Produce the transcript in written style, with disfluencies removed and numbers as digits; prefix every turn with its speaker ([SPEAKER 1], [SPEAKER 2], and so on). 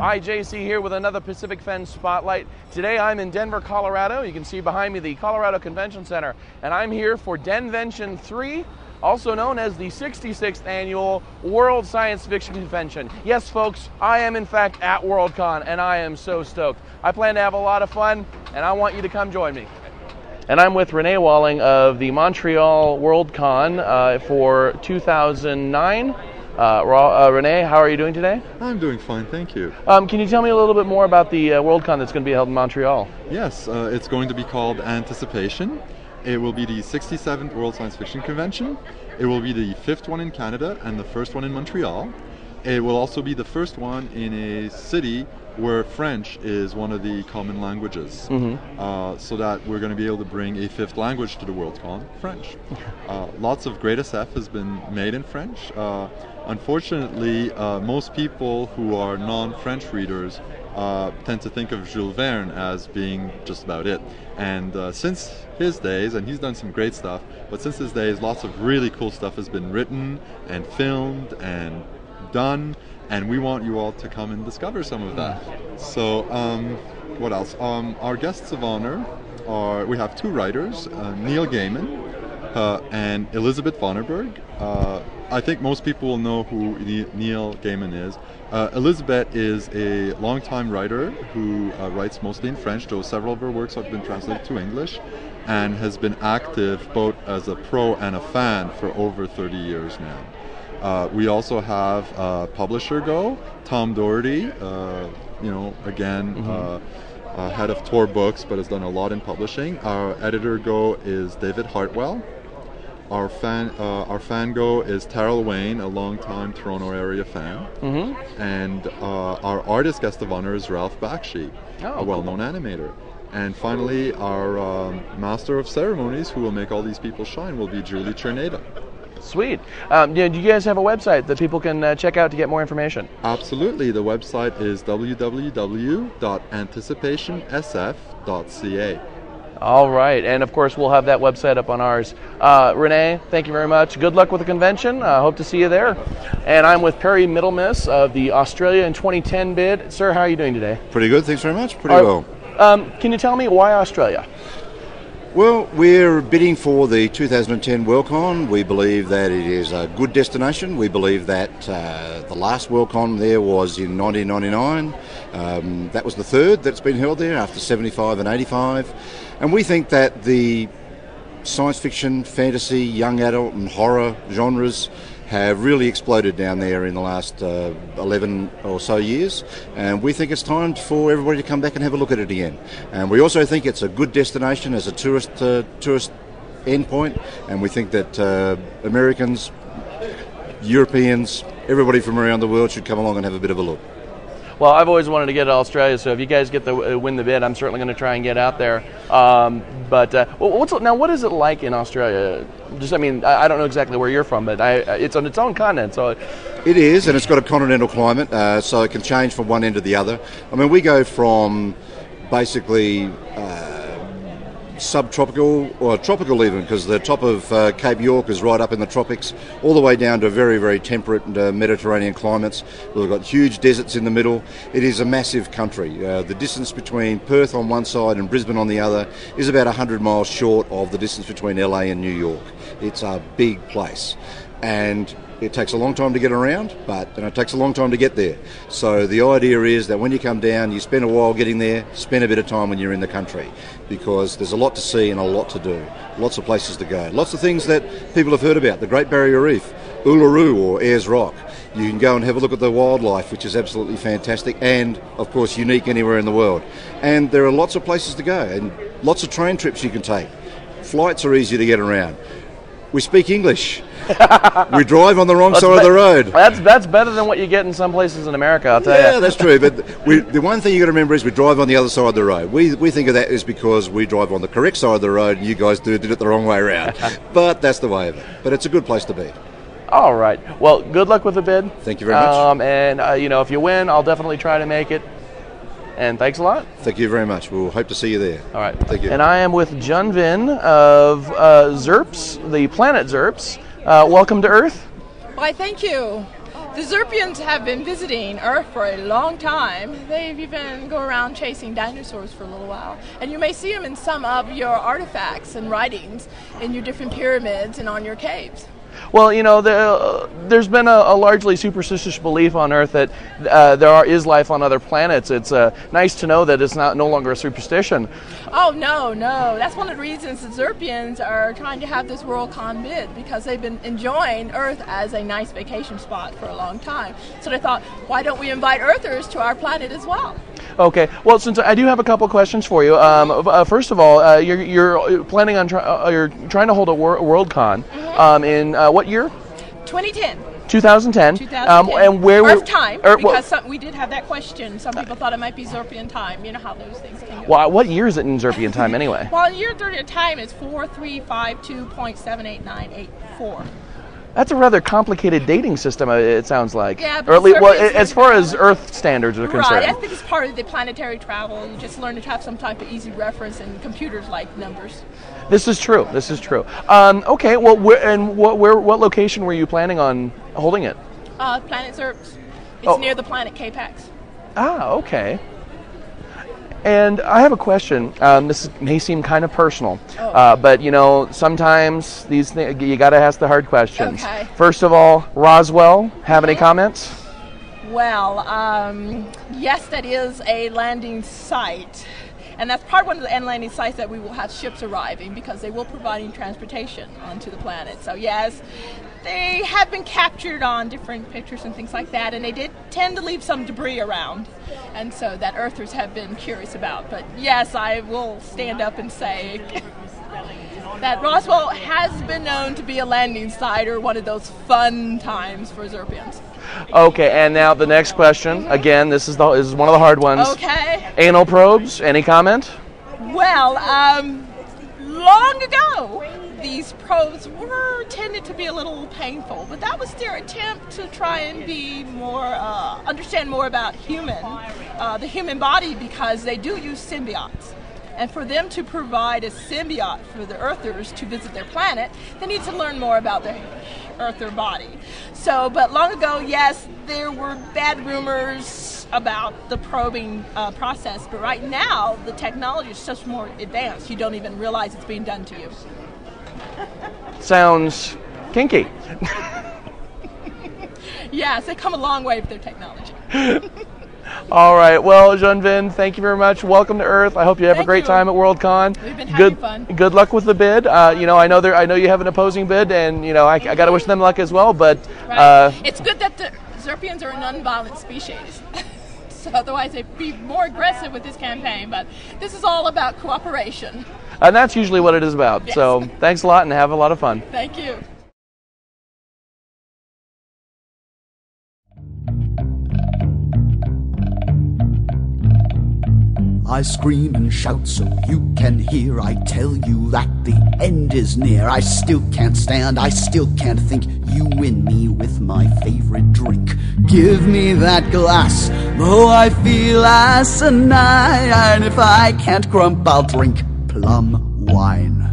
[SPEAKER 1] Hi, JC here with another Pacific Fen Spotlight. Today I'm in Denver, Colorado. You can see behind me the Colorado Convention Center, and I'm here for Denvention 3, also known as the 66th Annual World Science Fiction Convention. Yes, folks, I am in fact at Worldcon, and I am so stoked. I plan to have a lot of fun, and I want you to come join me. And I'm with Reneé Walling of the Montreal Worldcon for 2009. Reneé, how are you doing today?
[SPEAKER 2] I'm doing fine, thank you.
[SPEAKER 1] Can you tell me a little bit more about the Worldcon that's going to be held in Montreal?
[SPEAKER 2] Yes, it's going to be called Anticipation. It will be the 67th World Science Fiction Convention. It will be the 5th one in Canada and the first one in Montreal. It will also be the first one in a city where French is one of the common languages. So that we're going to be able to bring a 5th language to the Worldcon, French. Lots of great SF has been made in French. Unfortunately, most people who are non-French readers tend to think of Jules Verne as being just about it. And since his days, and he's done some great stuff, but since his days, lots of really cool stuff has been written and filmed and done, and we want you all to come and discover some of that. So, what else? Our guests of honor are, we have two writers, Neil Gaiman and Elizabeth Vonnerberg. I think most people will know who Neil Gaiman is. Elizabeth is a longtime writer who writes mostly in French, though several of her works have been translated to English, and has been active both as a pro and a fan for over 30 years now. We also have publisher go, Tom Doherty, head of Tor Books, but has done a lot in publishing. Our editor go is David Hartwell. Our fan go is Terrell Wayne, a longtime Toronto area fan. And our artist guest of honor is Ralph Bakshi, a well-known animator. And finally, our master of ceremonies, who will make all these people shine, will be Julie Cherneda.
[SPEAKER 1] Sweet. Do you guys have a website that people can check out to get more information?
[SPEAKER 2] Absolutely. The website is www.anticipationsf.ca.
[SPEAKER 1] All right, and of course we'll have that website up on ours. Reneé, thank you very much. Good luck with the convention. Hope to see you there. And I'm with Perry Middlemiss of the Australia in 2010 bid. Sir, how are you doing today?
[SPEAKER 3] Pretty good, thanks very much. Pretty well.
[SPEAKER 1] Can you tell me why Australia?
[SPEAKER 3] Well, we're bidding for the 2010 Worldcon. We believe that it is a good destination. We believe that the last Worldcon there was in 1999. That was the third that's been held there after 75 and 85. And we think that the science fiction, fantasy, young adult and horror genres have really exploded down there in the last 11 or so years, and we think it's time for everybody to come back and have a look at it again. And we also think it's a good destination as a tourist endpoint, and we think that Americans, Europeans, everybody from around the world should come along and have a bit of a look.
[SPEAKER 1] Well, I've always wanted to get to Australia, so if you guys get the win the bid, I'm certainly going to try and get out there. What is it like in Australia? I don't know exactly where you're from, but it's on its own continent, so.
[SPEAKER 3] It is, and it's got a continental climate, so it can change from one end to the other. I mean, we go from basically subtropical or tropical even, because the top of Cape York is right up in the tropics, all the way down to very, very temperate Mediterranean climates. We've got huge deserts in the middle. It is a massive country. The distance between Perth on one side and Brisbane on the other is about 100 miles short of the distance between LA and New York. It's a big place, and it takes a long time to get around, but it takes a long time to get there. So the idea is that when you come down, you spend a while getting there, spend a bit of time when you're in the country, because there's a lot to see and a lot to do, lots of places to go, lots of things that people have heard about, the Great Barrier Reef, Uluru or Ayers Rock. You can go and have a look at the wildlife, which is absolutely fantastic and, of course, unique anywhere in the world. And there are lots of places to go and lots of train trips you can take. Flights are easy to get around. We speak English. We drive on the wrong side of the road.
[SPEAKER 1] That's better than what you get in some places in America, I'll tell you.
[SPEAKER 3] Yeah, that's true. But the one thing you got to remember is we drive on the other side of the road. We think of that as because we drive on the correct side of the road, and you guys did it the wrong way around. But that's the way of it. But it's a good place to be.
[SPEAKER 1] All right. Well, good luck with the bid.
[SPEAKER 3] Thank you very much.
[SPEAKER 1] If you win, I'll definitely try to make it. And thanks a lot.
[SPEAKER 3] Thank you very much. We'll hope to see you there.
[SPEAKER 1] All right.
[SPEAKER 3] Thank you.
[SPEAKER 1] And I am with Denvention of Xerps, the planet Xerps. Welcome to Earth.
[SPEAKER 4] Why, thank you. The Xerpians have been visiting Earth for a long time. They've even go around chasing dinosaurs for a little while. And you may see them in some of your artifacts and writings in your different pyramids and on your caves.
[SPEAKER 1] Well, you know, there's been a largely superstitious belief on Earth that is life on other planets. It's nice to know that it's no longer a superstition.
[SPEAKER 4] Oh, no. That's one of the reasons the Xerpians are trying to have this Worldcon bid, because they've been enjoying Earth as a nice vacation spot for a long time. So they thought, why don't we invite Earthers to our planet as well?
[SPEAKER 1] Okay. Well, since I do have a couple questions for you. First of all, you're planning on you're trying to hold a Worldcon in what year?
[SPEAKER 4] 2010.
[SPEAKER 1] 2010.
[SPEAKER 4] 2010.
[SPEAKER 1] And where
[SPEAKER 4] Earth time, because we did have that question. Some people thought it might be Xerpian time. You know how those things can go.
[SPEAKER 1] Well, what year is it in Xerpian time anyway?
[SPEAKER 4] Well, year 30 time is 4352.78984.
[SPEAKER 1] That's a rather complicated dating system, it sounds like.
[SPEAKER 4] Yeah,
[SPEAKER 1] or at least, well, as far as Earth standards are concerned.
[SPEAKER 4] Right, I think it's part of the planetary travel. You just learn to have some type of easy reference, and computers like numbers.
[SPEAKER 1] This is true. Okay, well, what location were you planning on holding it?
[SPEAKER 4] Planet Xerps. It's near the planet K-Pax.
[SPEAKER 1] Ah, okay. And I have a question. This may seem kind of personal, but you know, sometimes these things you got to ask the hard questions.
[SPEAKER 4] Okay.
[SPEAKER 1] First of all, Roswell. Have any comments?
[SPEAKER 4] Well, yes, that is a landing site. And that's part of one of the end landing sites that we will have ships arriving, because they will providing transportation onto the planet. So yes, they have been captured on different pictures and things like that, and they did tend to leave some debris around, and so that Earthers have been curious about. But yes, I will stand up and say that Roswell has been known to be a landing site, or one of those fun times for Xerpians.
[SPEAKER 1] Okay, and now the next question. Again, this is one of the hard ones.
[SPEAKER 4] Okay.
[SPEAKER 1] Anal probes. Any comment?
[SPEAKER 4] Well, long ago, these probes were tended to be a little painful, but that was their attempt to try and be more, understand more about the human body, because they do use symbiotes. And for them to provide a symbiote for the Earthers to visit their planet, they need to learn more about the Earther body. So, but long ago, yes, there were bad rumors about the probing process, but right now, the technology is just more advanced. You don't even realize it's being done to you.
[SPEAKER 1] Sounds kinky.
[SPEAKER 4] Yes, they've come a long way with their technology.
[SPEAKER 1] All right. Well, Denvention, thank you very much. Welcome to Earth. I hope you have a great time at Worldcon.
[SPEAKER 4] We've been having fun.
[SPEAKER 1] Good luck with the bid. You know, I know you have an opposing bid, and you know, I got to wish them luck as well. But
[SPEAKER 4] it's good that the Xerpians are a non-violent species. So otherwise, they'd be more aggressive with this campaign. But this is all about cooperation.
[SPEAKER 1] And that's usually what it is about.
[SPEAKER 4] Yes.
[SPEAKER 1] So thanks a lot, and have a lot of fun.
[SPEAKER 4] Thank you.
[SPEAKER 5] I scream and shout so you can hear. I tell you that the end is near. I still can't stand, I still can't think. You win me with my favorite drink. Give me that glass, though I feel asinine. And if I can't grump, I'll drink plum wine.